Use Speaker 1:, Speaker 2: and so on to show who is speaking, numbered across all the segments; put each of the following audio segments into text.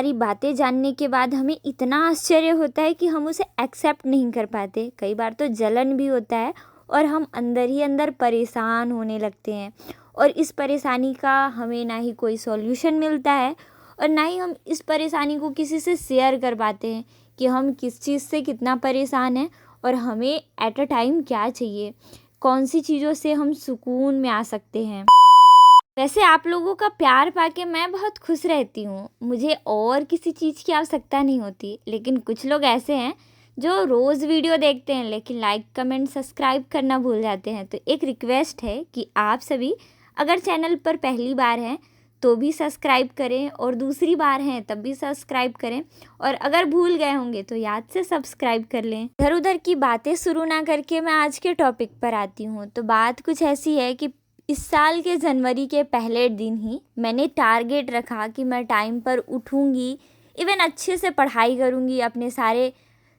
Speaker 1: सारी बातें जानने के बाद हमें इतना आश्चर्य होता है कि हम उसे एक्सेप्ट नहीं कर पाते। कई बार तो जलन भी होता है और हम अंदर ही अंदर परेशान होने लगते हैं, और इस परेशानी का हमें ना ही कोई सॉल्यूशन मिलता है और ना ही हम इस परेशानी को किसी से शेयर कर पाते हैं कि हम किस चीज़ से कितना परेशान हैं और हमें एट अ टाइम क्या चाहिए, कौन सी चीज़ों से हम सुकून में आ सकते हैं। वैसे आप लोगों का प्यार पाके मैं बहुत खुश रहती हूँ, मुझे और किसी चीज़ की आवश्यकता नहीं होती। लेकिन कुछ लोग ऐसे हैं जो रोज़ वीडियो देखते हैं लेकिन लाइक कमेंट सब्सक्राइब करना भूल जाते हैं। तो एक रिक्वेस्ट है कि आप सभी अगर चैनल पर पहली बार हैं तो भी सब्सक्राइब करें, और दूसरी बार हैं तब भी सब्सक्राइब करें, और अगर भूल गए होंगे तो याद से सब्सक्राइब कर लें। इधर उधर की बातें शुरू ना करके मैं आज के टॉपिक पर आती हूँ। तो बात कुछ ऐसी है कि इस साल के जनवरी के पहले दिन ही मैंने टारगेट रखा कि मैं टाइम पर उठूँगी, इवन अच्छे से पढ़ाई करूँगी, अपने सारे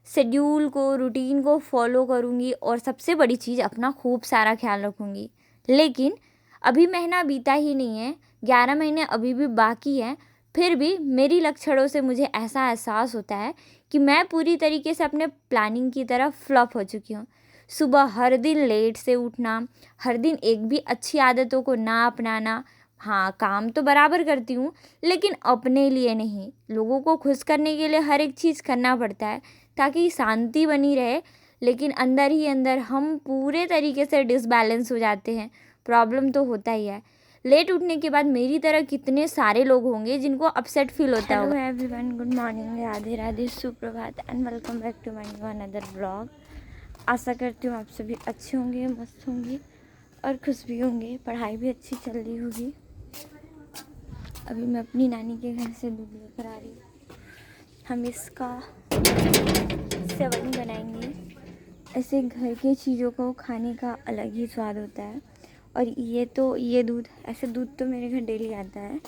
Speaker 1: शेड्यूल को रूटीन को फॉलो करूँगी, और सबसे बड़ी चीज़ अपना खूब सारा ख्याल रखूँगी। लेकिन अभी महीना बीता ही नहीं है, 11 महीने अभी भी बाकी हैं, फिर भी मेरी लक्षणों से मुझे ऐसा एहसास होता है कि मैं पूरी तरीके से अपने प्लानिंग की तरफ फ्लॉप हो चुकी हूँ। सुबह हर दिन लेट से उठना, हर दिन एक भी अच्छी आदतों को ना अपनाना। हाँ, काम तो बराबर करती हूँ लेकिन अपने लिए नहीं, लोगों को खुश करने के लिए हर एक चीज़ करना पड़ता है ताकि शांति बनी रहे, लेकिन अंदर ही अंदर हम पूरे तरीके से डिसबैलेंस हो जाते हैं। प्रॉब्लम तो होता ही है। लेट उठने के बाद मेरी तरह कितने सारे लोग होंगे जिनको अपसेट फील होता है। Hello everyone, good morning, Radhe Radhe, सुप्रभात and welcome back to my new another blog. आशा करती हूँ आप सभी अच्छे होंगे, मस्त होंगे और खुश भी होंगे। पढ़ाई भी अच्छी चल रही होगी। अभी मैं अपनी नानी के घर से दूध लेकर आ रही हूँ। हम इसका सेवई बनाएंगे। ऐसे घर की चीज़ों को खाने का अलग ही स्वाद होता है। और ये दूध, ऐसे दूध तो मेरे घर डेली आता है।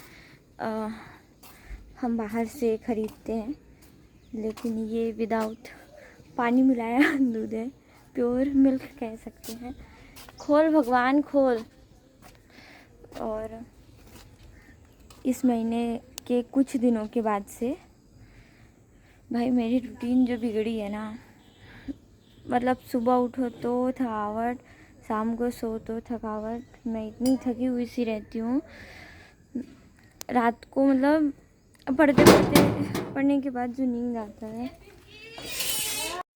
Speaker 1: हम बाहर से ख़रीदते हैं, लेकिन ये विदाउट पानी मिलाया दूध है, प्योर मिल्क कह सकते हैं। खोल भगवान खोल। और इस महीने के कुछ दिनों के बाद से भाई मेरी रूटीन जो बिगड़ी है ना, मतलब सुबह उठो तो थकावट, शाम को सो तो थकावट। मैं इतनी थकी हुई सी रहती हूँ रात को, मतलब पढ़ने के बाद जो नींद आता है।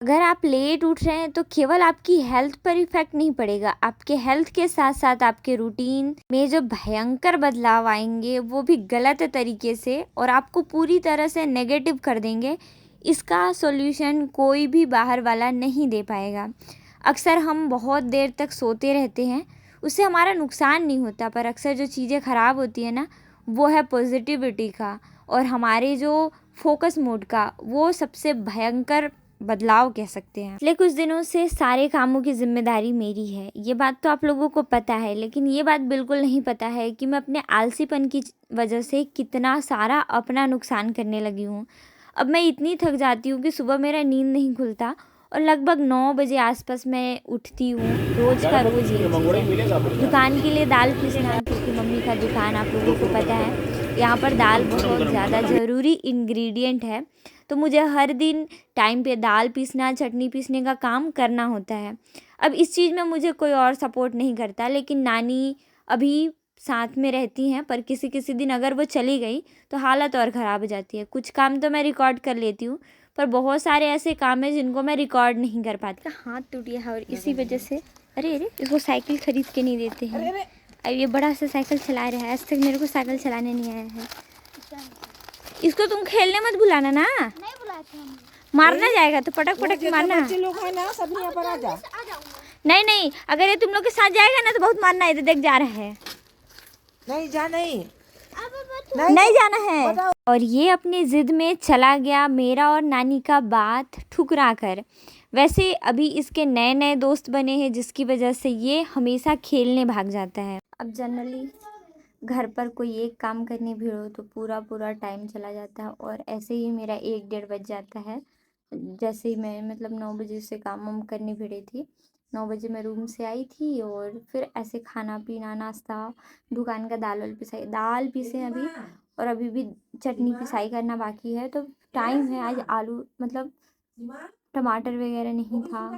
Speaker 1: अगर आप लेट उठ रहे हैं तो केवल आपकी हेल्थ पर इफेक्ट नहीं पड़ेगा, आपके हेल्थ के साथ साथ आपके रूटीन में जो भयंकर बदलाव आएंगे वो भी गलत तरीके से, और आपको पूरी तरह से नेगेटिव कर देंगे। इसका सॉल्यूशन कोई भी बाहर वाला नहीं दे पाएगा। अक्सर हम बहुत देर तक सोते रहते हैं, उससे हमारा नुकसान नहीं होता, पर अक्सर जो चीज़ें ख़राब होती है ना, वो है पॉजिटिविटी का और हमारे जो फोकस मोड का, वो सबसे भयंकर बदलाव कह सकते हैं। पिछले कुछ दिनों से सारे कामों की जिम्मेदारी मेरी है, ये बात तो आप लोगों को पता है, लेकिन ये बात बिल्कुल नहीं पता है कि मैं अपने आलसीपन की वजह से कितना सारा अपना नुकसान करने लगी हूँ। अब मैं इतनी थक जाती हूँ कि सुबह मेरा नींद नहीं खुलता, और लगभग 9 बजे आसपास मैं उठती हूँ। रोज़ का रोज़ ये चीज़ है। दुकान के लिए दाल पीसना, क्योंकि मम्मी का दुकान आप लोगों को पता है, यहाँ पर दाल बहुत ज़्यादा ज़रूरी इंग्रेडिएंट है। तो मुझे हर दिन टाइम पे दाल पीसना, चटनी पीसने का काम करना होता है। अब इस चीज़ में मुझे कोई और सपोर्ट नहीं करता, लेकिन नानी अभी साथ में रहती हैं, पर किसी किसी दिन अगर वो चली गई तो हालत और ख़राब हो जाती है। कुछ काम तो मैं रिकॉर्ड कर लेती हूँ, पर बहुत सारे ऐसे काम हैं जिनको मैं रिकॉर्ड नहीं कर पाती। हाथ टूट गया है और इसी वजह से, अरे इसको साइकिल खरीद के नहीं देते हैं। अब ये बड़ा सा साइकिल चला रहा है, आज तक मेरे को साइकिल चलाने नहीं आया है। इसको तुम खेलने मत बुलाना ना, नहीं बुलाते हम। मारना जाएगा तो पटक पटक मारना। बच्चे लोग हैं ना, सब यहाँ पर आ जा। नहीं नहीं, अगर ये तुम लोग के साथ जाएगा ना तो बहुत मारना है। देख जा रहा है, नहीं जा, नहीं जाना है। और ये अपनी जिद में चला गया, मेरा और नानी का बात ठुकरा कर। वैसे अभी इसके नए नए दोस्त बने हैं, जिसकी वजह से ये हमेशा खेलने भाग जाता है। अब जनरली घर पर कोई एक काम करने भिड़ो तो पूरा पूरा टाइम चला जाता है, और ऐसे ही मेरा 1 डेढ़ बज जाता है। जैसे ही मैं, मतलब 9 बजे से काम वाम करने भिड़ी थी, 9 बजे मैं रूम से आई थी, और फिर ऐसे खाना पीना नाश्ता, दुकान का दाल पीसे अभी, और अभी भी चटनी पिसाई करना बाकी है। तो टाइम है। आज आलू मतलब टमाटर वगैरह नहीं था,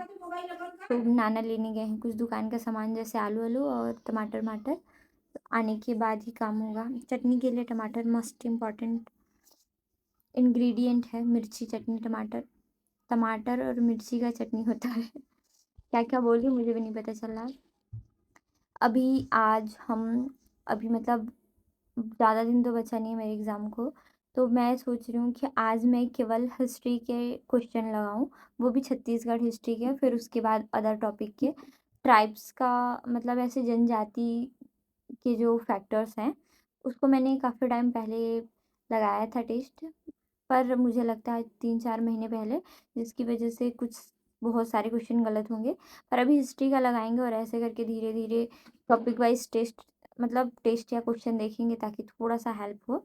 Speaker 1: तो नाना लेने गए हैं कुछ दुकान का सामान, जैसे आलू वालू और टमाटर वमाटर। तो आने के बाद ही काम होगा। चटनी के लिए टमाटर मस्ट इम्पॉर्टेंट इंग्रेडिएंट है। मिर्ची चटनी टमाटर, टमाटर और मिर्ची का चटनी होता है। क्या क्या बोल रही हूँ मुझे भी नहीं पता चल रहा। अभी आज हम अभी मतलब ज़्यादा दिन तो बचा नहीं है मेरे एग्ज़ाम को, तो मैं सोच रही हूँ कि आज मैं केवल हिस्ट्री के क्वेश्चन लगाऊँ, वो भी छत्तीसगढ़ हिस्ट्री के, फिर उसके बाद अदर टॉपिक के। ट्राइब्स का मतलब ऐसे जनजाति के जो फैक्टर्स हैं, उसको मैंने काफ़ी टाइम पहले लगाया था टेस्ट, पर मुझे लगता है 3-4 महीने पहले, जिसकी वजह से कुछ बहुत सारे क्वेश्चन गलत होंगे। पर अभी हिस्ट्री का लगाएंगे और ऐसे करके धीरे धीरे टॉपिक वाइज टेस्ट मतलब टेस्ट या क्वेश्चन देखेंगे, ताकि थोड़ा सा हेल्प हो।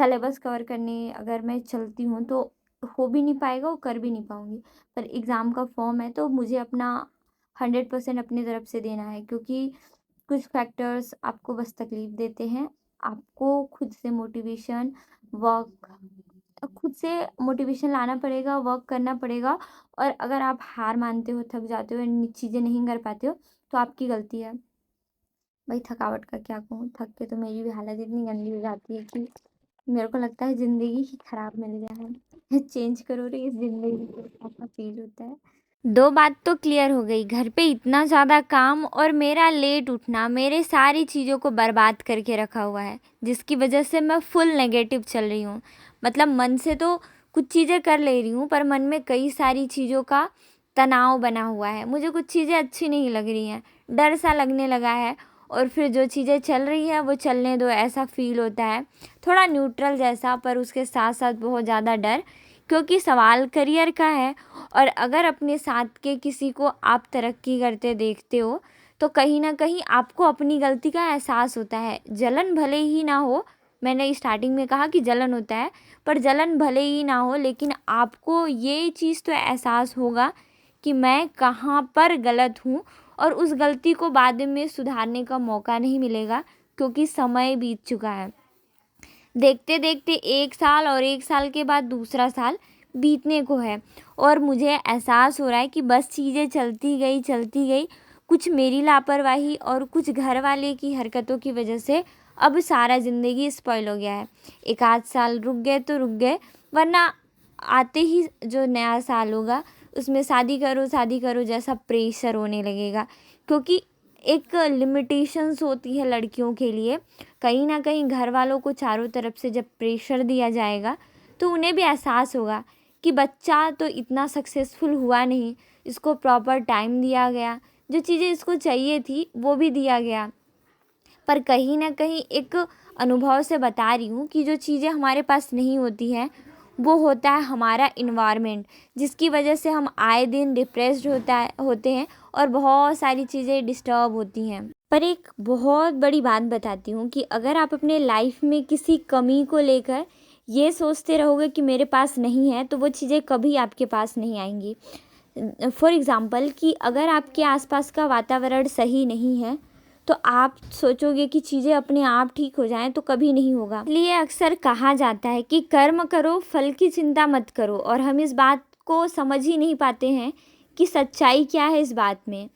Speaker 1: सिलेबस कवर करने अगर मैं चलती हूँ तो हो भी नहीं पाएगा और कर भी नहीं पाऊँगी। पर एग्ज़ाम का फॉर्म है तो मुझे अपना 100% अपनी तरफ से देना है, क्योंकि कुछ फैक्टर्स आपको बस तकलीफ देते हैं। आपको खुद से मोटिवेशन लाना पड़ेगा, वर्क करना पड़ेगा। और अगर आप हार मानते हो, थक जाते हो, चीज़ें नहीं कर पाते हो, तो आपकी गलती है। भाई थकावट का क्या कहूँ, थक के तो मेरी भी हालत इतनी गंदी हो जाती है कि मेरे को लगता है ज़िंदगी ही खराब मिल गया है। चेंज करो रे इस ज़िंदगी को, ऐसा फील होता है। दो बात तो क्लियर हो गई, घर पे इतना ज़्यादा काम और मेरा लेट उठना मेरे सारी चीज़ों को बर्बाद करके रखा हुआ है, जिसकी वजह से मैं फुल नेगेटिव चल रही हूँ। मतलब मन से तो कुछ चीज़ें कर ले रही हूँ, पर मन में कई सारी चीज़ों का तनाव बना हुआ है। मुझे कुछ चीज़ें अच्छी नहीं लग रही हैं, डर सा लगने लगा है। और फिर जो चीज़ें चल रही है वो चलने दो, ऐसा फील होता है। थोड़ा न्यूट्रल जैसा, पर उसके साथ साथ बहुत ज़्यादा डर, क्योंकि सवाल करियर का है। और अगर अपने साथ के किसी को आप तरक्की करते देखते हो, तो कहीं ना कहीं आपको अपनी गलती का एहसास होता है। जलन भले ही ना हो, मैंने स्टार्टिंग में कहा कि जलन होता है, पर जलन भले ही ना हो, लेकिन आपको ये चीज़ तो एहसास होगा कि मैं कहाँ पर गलत हूँ, और उस गलती को बाद में सुधारने का मौका नहीं मिलेगा, क्योंकि समय बीत चुका है। देखते देखते 1 साल और 1 साल के बाद दूसरा साल बीतने को है, और मुझे एहसास हो रहा है कि बस चीज़ें चलती गई। कुछ मेरी लापरवाही और कुछ घर वाले की हरकतों की वजह से अब सारा ज़िंदगी स्पॉइल हो गया है। 1 आध साल रुक गए तो रुक गए, वरना आते ही जो नया साल होगा उसमें शादी करो जैसा प्रेशर होने लगेगा। क्योंकि एक लिमिटेशंस होती है लड़कियों के लिए, कहीं ना कहीं घर वालों को चारों तरफ से जब प्रेशर दिया जाएगा, तो उन्हें भी एहसास होगा कि बच्चा तो इतना सक्सेसफुल हुआ नहीं, इसको प्रॉपर टाइम दिया गया, जो चीज़ें इसको चाहिए थी वो भी दिया गया। पर कहीं ना कहीं एक अनुभव से बता रही हूँ कि जो चीज़ें हमारे पास नहीं होती हैं, वो होता है हमारा इन्वायरमेंट, जिसकी वजह से हम आए दिन डिप्रेस्ड होते हैं और बहुत सारी चीज़ें डिस्टर्ब होती हैं। पर एक बहुत बड़ी बात बताती हूँ कि अगर आप अपने लाइफ में किसी कमी को लेकर ये सोचते रहोगे कि मेरे पास नहीं है, तो वो चीज़ें कभी आपके पास नहीं आएंगी। फॉर एग्ज़ाम्पल कि अगर आपके आसपास का वातावरण सही नहीं है, तो आप सोचोगे कि चीज़ें अपने आप ठीक हो जाएं, तो कभी नहीं होगा। इसलिए अक्सर कहा जाता है कि कर्म करो, फल की चिंता मत करो। और हम इस बात को समझ ही नहीं पाते हैं कि सच्चाई क्या है इस बात में।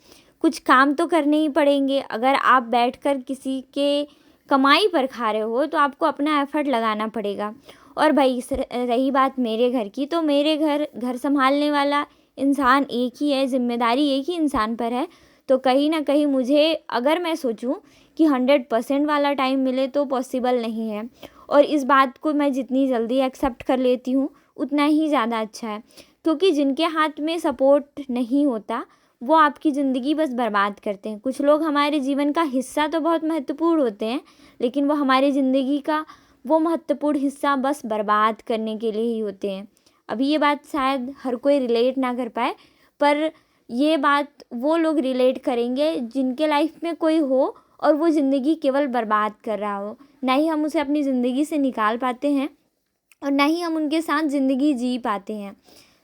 Speaker 1: कुछ काम तो करने ही पड़ेंगे। अगर आप बैठकर किसी के कमाई पर खा रहे हो, तो आपको अपना एफर्ट लगाना पड़ेगा। और भाई रही बात मेरे घर की, तो मेरे घर संभालने वाला इंसान एक ही है, जिम्मेदारी एक ही इंसान पर है। तो कहीं ना कहीं मुझे, अगर मैं सोचूं कि 100% वाला टाइम मिले, तो पॉसिबल नहीं है। और इस बात को मैं जितनी जल्दी एक्सेप्ट कर लेती हूँ, उतना ही ज़्यादा अच्छा है। क्योंकि जिनके हाथ में सपोर्ट नहीं होता, वो आपकी ज़िंदगी बस बर्बाद करते हैं। कुछ लोग हमारे जीवन का हिस्सा तो बहुत महत्वपूर्ण होते हैं, लेकिन वो हमारी ज़िंदगी का वो महत्वपूर्ण हिस्सा बस बर्बाद करने के लिए ही होते हैं। अभी ये बात शायद हर कोई रिलेट ना कर पाए, पर ये बात वो लोग रिलेट करेंगे जिनके लाइफ में कोई हो और वो ज़िंदगी केवल बर्बाद कर रहा हो। ना ही हम उसे अपनी ज़िंदगी से निकाल पाते हैं, और ना ही हम उनके साथ ज़िंदगी जी पाते हैं।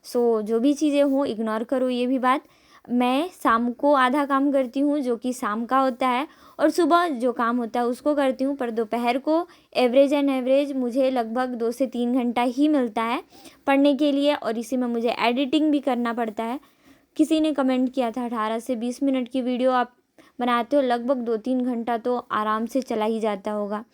Speaker 1: सो जो भी चीज़ें हों, इग्नोर करो ये भी बात। मैं शाम को आधा काम करती हूँ जो कि शाम का होता है, और सुबह जो काम होता है उसको करती हूँ। पर दोपहर को एवरेज मुझे लगभग 2 से 3 घंटा ही मिलता है पढ़ने के लिए, और इसी में मुझे एडिटिंग भी करना पड़ता है। किसी ने कमेंट किया था 18 से 20 मिनट की वीडियो आप बनाते हो, लगभग 2-3 घंटा तो आराम से चला ही जाता होगा।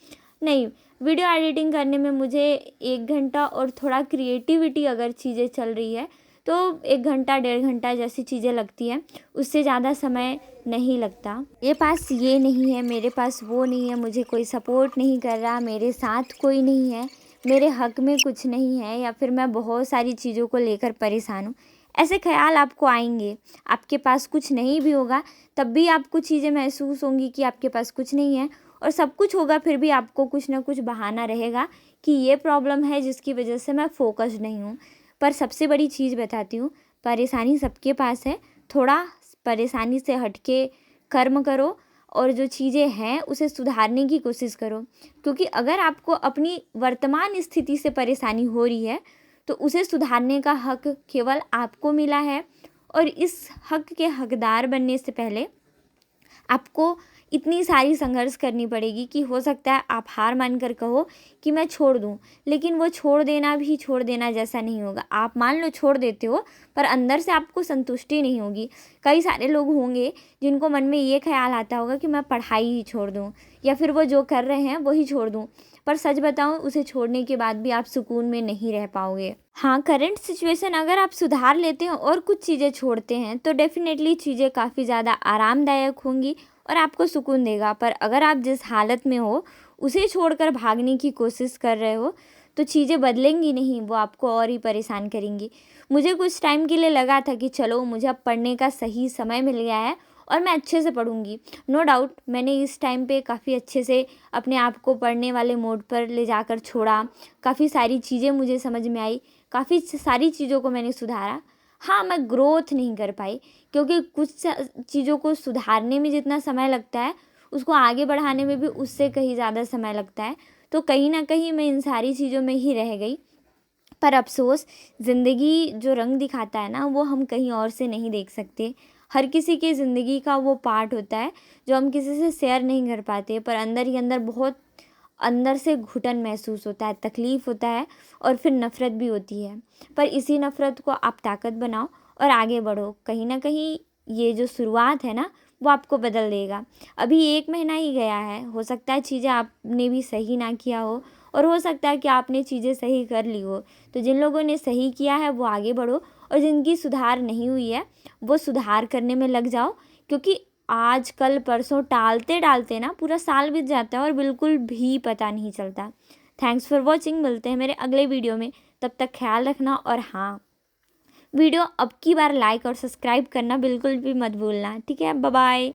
Speaker 1: नहीं, वीडियो एडिटिंग करने में मुझे 1 घंटा, और थोड़ा क्रिएटिविटी अगर चीज़ें चल रही है तो 1 घंटा 1.5 घंटा जैसी चीज़ें लगती है, उससे ज़्यादा समय नहीं लगता। मेरे पास ये नहीं है, मेरे पास वो नहीं है, मुझे कोई सपोर्ट नहीं कर रहा, मेरे साथ कोई नहीं है, मेरे हक में कुछ नहीं है, या फिर मैं बहुत सारी चीज़ों को लेकर परेशान हूँ, ऐसे ख्याल आपको आएंगे। आपके पास कुछ नहीं भी होगा तब भी आपको चीज़ें महसूस होंगी कि आपके पास कुछ नहीं है, और सब कुछ होगा फिर भी आपको कुछ ना कुछ बहाना रहेगा कि ये प्रॉब्लम है जिसकी वजह से मैं फोकस नहीं हूँ। पर सबसे बड़ी चीज़ बताती हूँ, परेशानी सबके पास है, थोड़ा परेशानी से हटके कर्म करो, और जो चीज़ें हैं उसे सुधारने की कोशिश करो। क्योंकि अगर आपको अपनी वर्तमान स्थिति से परेशानी हो रही है तो उसे सुधारने का हक केवल आपको मिला है, और इस हक के हकदार बनने से पहले आपको इतनी सारी संघर्ष करनी पड़ेगी कि हो सकता है आप हार मानकर कहो कि मैं छोड़ दूं, लेकिन वो छोड़ देना भी छोड़ देना जैसा नहीं होगा। आप मान लो छोड़ देते हो, पर अंदर से आपको संतुष्टि नहीं होगी। कई सारे लोग होंगे जिनको मन में ये ख्याल आता होगा कि मैं पढ़ाई ही छोड़ दूं, या फिर वो जो कर रहे हैं वही छोड़ दूं, पर सच बताऊं उसे छोड़ने के बाद भी आप सुकून में नहीं रह पाओगे। हाँ, करंट सिचुएशन अगर आप सुधार लेते हैं और कुछ चीज़ें छोड़ते हैं तो डेफिनेटली चीज़ें काफ़ी ज़्यादा आरामदायक होंगी और आपको सुकून देगा। पर अगर आप जिस हालत में हो उसे छोड़कर भागने की कोशिश कर रहे हो तो चीज़ें बदलेंगी नहीं, वो आपको और ही परेशान करेंगी। मुझे कुछ टाइम के लिए लगा था कि चलो मुझे अब पढ़ने का सही समय मिल गया है और मैं अच्छे से पढ़ूंगी। नो डाउट मैंने इस टाइम पे काफ़ी अच्छे से अपने आप को पढ़ने वाले मोड पर ले जाकर छोड़ा। काफ़ी सारी चीज़ें मुझे समझ में आई, काफ़ी सारी चीज़ों को मैंने सुधारा। हाँ, मैं ग्रोथ नहीं कर पाई क्योंकि कुछ चीज़ों को सुधारने में जितना समय लगता है उसको आगे बढ़ाने में भी उससे कहीं ज़्यादा समय लगता है। तो कहीं ना कहीं मैं इन सारी चीज़ों में ही रह गई। पर अफ़सोस, ज़िंदगी जो रंग दिखाता है ना वो हम कहीं और से नहीं देख सकते। हर किसी की ज़िंदगी का वो पार्ट होता है जो हम किसी से शेयर नहीं कर पाते, पर अंदर ही अंदर बहुत अंदर से घुटन महसूस होता है, तकलीफ़ होता है, और फिर नफ़रत भी होती है। पर इसी नफ़रत को आप ताकत बनाओ और आगे बढ़ो। कहीं ना कहीं ये जो शुरुआत है ना वो आपको बदल देगा। अभी 1 महीना ही गया है, हो सकता है चीज़ें आपने भी सही ना किया हो, और हो सकता है कि आपने चीज़ें सही कर ली हो। तो जिन लोगों ने सही किया है वो आगे बढ़ो, और जिनकी सुधार नहीं हुई है वो सुधार करने में लग जाओ। क्योंकि आज कल परसों टालते टालते ना पूरा साल बीत जाता है और बिल्कुल भी पता नहीं चलता। थैंक्स फॉर वॉचिंग, मिलते हैं मेरे अगले वीडियो में। तब तक ख्याल रखना, और हाँ, वीडियो अब की बार लाइक और सब्सक्राइब करना बिल्कुल भी मत भूलना। ठीक है, बाय बाय।